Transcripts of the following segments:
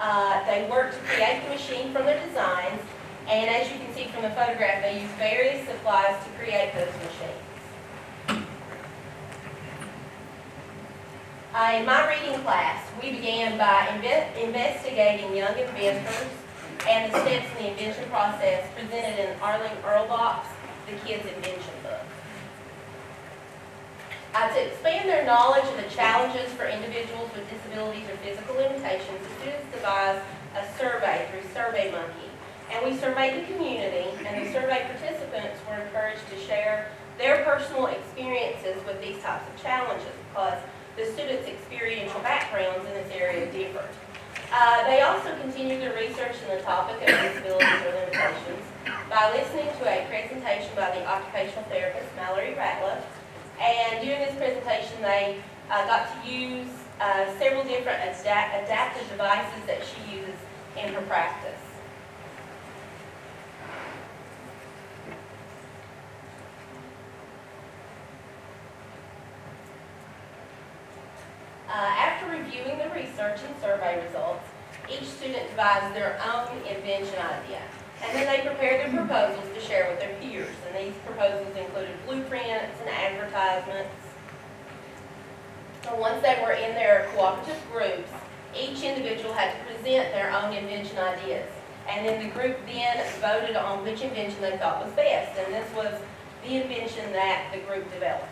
They worked to create the machine from their designs, and as you can see from the photograph, they used various supplies to create those machines. In my reading class, we began by investigating young inventors and the steps in the invention process presented in Arlene Erlbach's The Kids' Invention Book. To expand their knowledge of the challenges for individuals with disabilities or physical limitations, the students devised a survey through SurveyMonkey. And we surveyed the community, and the survey participants were encouraged to share their personal experiences with these types of challenges because the students' experiential backgrounds in this area differed. They also continued their research in the topic of disabilities or limitations by listening to a presentation by the occupational therapist Mallory Ratliff. And during this presentation, they got to use several different adaptive devices that she uses in her practice. After reviewing the research and survey results, each student devised their own invention idea. And then they prepared their proposals to share with their peers. And these proposals included blueprints and advertisements. So once they were in their cooperative groups, each individual had to present their own invention ideas. And then the group then voted on which invention they thought was best. And this was the invention that the group developed.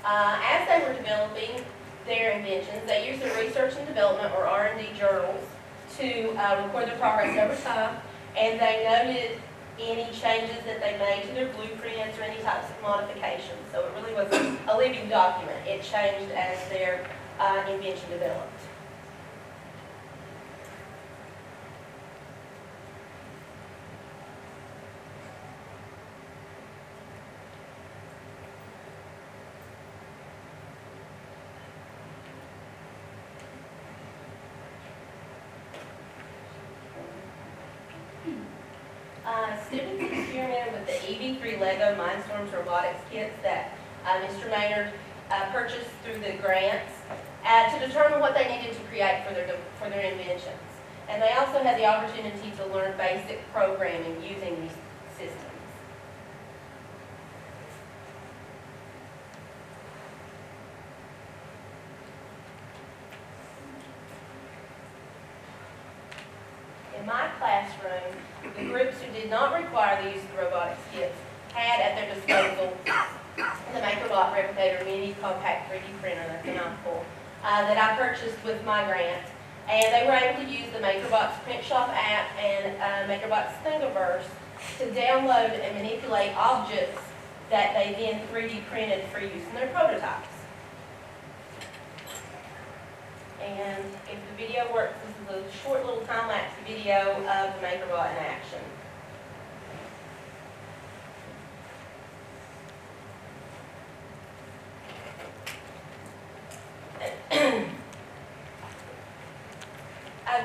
As they were developing their inventions, they used their research and development, or R&D journals, to record their progress over time, and they noted any changes that they made to their blueprints or any types of modifications. So it really was a living document. It changed as their invention developed. Students experimented with the EV3 Lego Mindstorms robotics kits that Mr. Maynard purchased through the grants to determine what they needed to create for their inventions. And they also had the opportunity to learn basic programming using these systems. In my classroom, the groups who did not require the use of the robotics kits had at their disposal the MakerBot Replicator Mini Compact 3D printer, that's a mouthful, that I purchased with my grant. And they were able to use the MakerBot's Print Shop app and MakerBot's Thingiverse to download and manipulate objects that they then 3D printed for use in their prototypes. And if the video works, this is a short little time-lapse video of the MakerBot in action.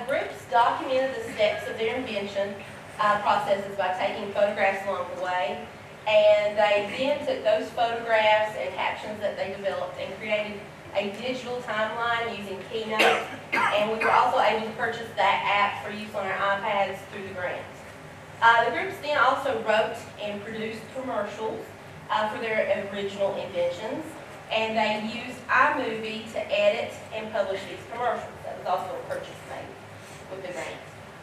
Groups documented the steps of their invention processes by taking photographs along the way, and they then took those photographs and captions that they developed and created a digital timeline using Keynote, and we were also able to purchase that app for use on our iPads through the grant. The groups then also wrote and produced commercials for their original inventions, and they used iMovie to edit and publish these commercials. That was also a purchase made with the grant.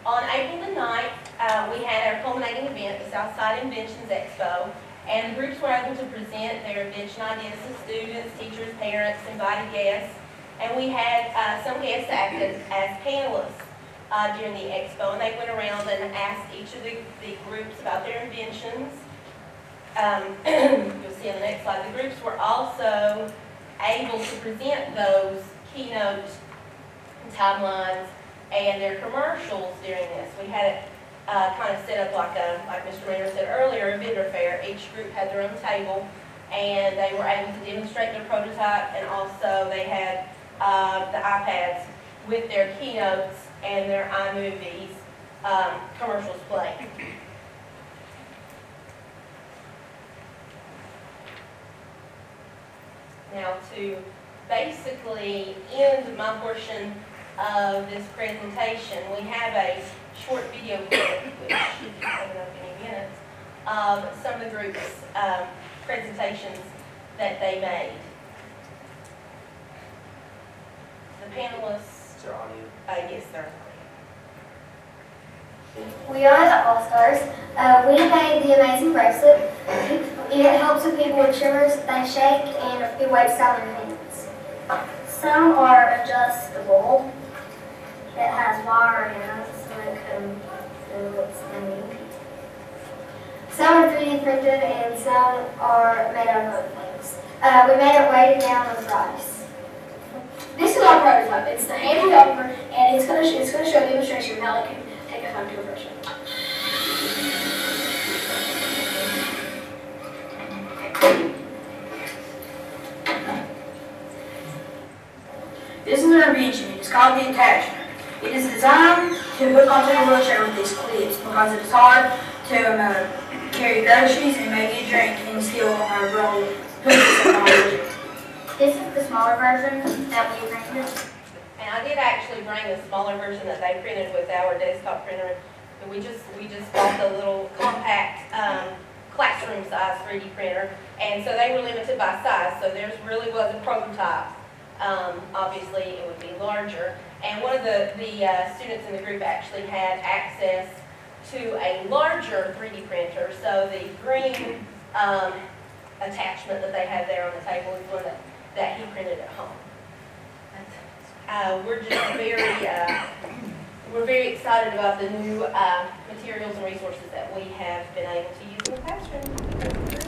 On April the 9th, we had our culminating event, the Southside Inventions Expo, and the groups were able to present their invention ideas to students, teachers, parents, invited guests, and we had some guests acted as panelists during the expo, and they went around and asked each of the groups about their inventions. You'll see on the next slide, the groups were also able to present those keynote timelines and their commercials during this. We had it kind of set up like Mr. Maynard said earlier, a vendor fair. Each group had their own table, and they were able to demonstrate their prototype, and also they had the iPads with their keynotes and their iMovies commercials playing. Now to basically end my portion of this presentation. We have a short video clip, which should be coming up in any minutes, of some of the group's presentations that they made. The panelists. Is there audio? Yes, sir. We are the All-Stars. We made the amazing bracelet. It helps with people with tremors. They shake and it wipes down their hands. Some are adjustable. It has wire in it so it can do what's spinning. Some are 3D printed and some are made out of other things. We made it weighted down with rice. This is our prototype. It's the hand developer, and it's going to show a demonstration of how they can take it home to a version. This is an invention. It's called the attachment. It is designed to hook onto the wheelchair with these clips because it is hard to carry groceries and maybe a drink and still roll push on the wheelchair. This is the smaller version that we printed. And I did actually bring the smaller version that they printed with our desktop printer. And we just bought the little compact classroom size 3D printer. And so they were limited by size, so theirs really was a prototype. Obviously it would be larger. And one of the students in the group actually had access to a larger 3D printer. So the green attachment that they have there on the table is one that he printed at home. We're just very excited about the new materials and resources that we have been able to use in the classroom.